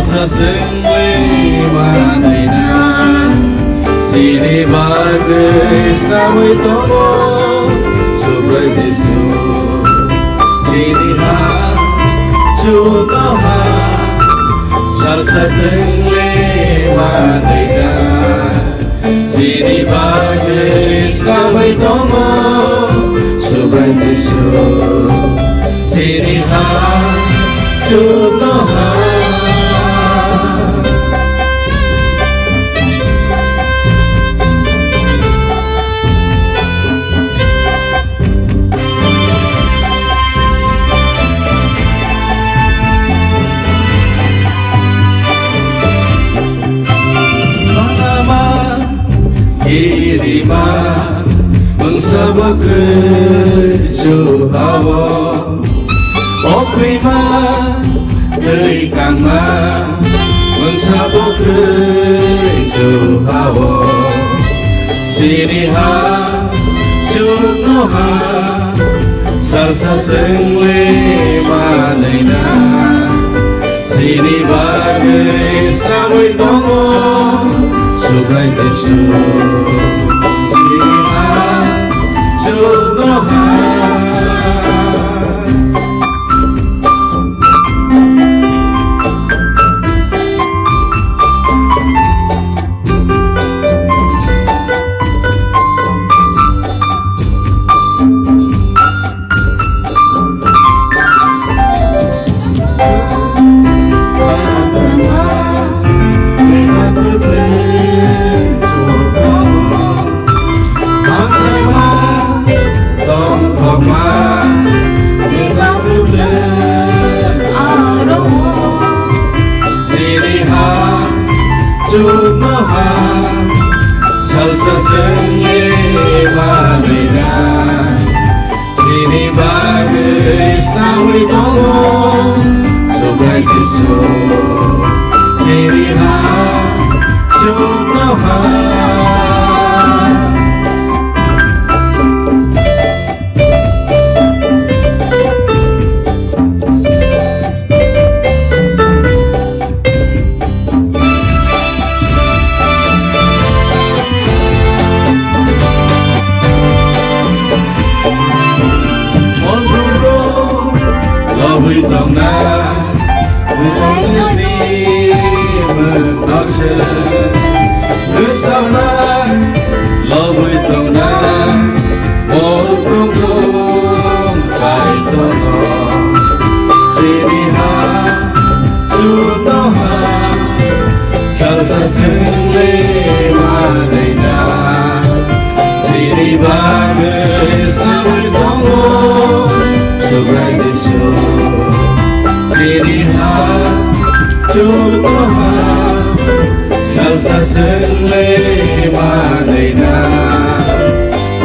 salsa singli manina sini bagai sawi tomo subrai Yesu sini ha juno ha salsa singli manina sini bagai sawi tomo subrai Yesu sini ha juno ha Irima mengsabar kejuhawa Okrima terikama mengsabar kejuhawa Siniha junoha salsa sengli manena Sini bagai samui tongo subrai Yesu Siniha junoha Junoha salsa sengli manina sini bagai sawi tongo subrai Yesu sini ha junoha Vui trong na vui đi mừng đón xuân cứ sau na lo vui trong na một trung trung tại to nó sini ha juno ha salsa singli manena sini bagai sawi tongo subrai Yesu Siniha junoha salsa sengli manena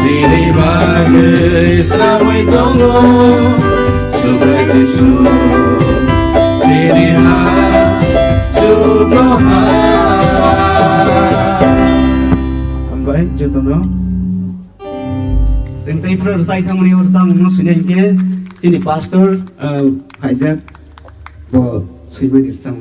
sini bagai sawi tongo subrai Yesu Siniha junoha Sampai jutono Sing tay pro sai thang mani or sang no sunai ke sini pastor Isaac bo suiman irsang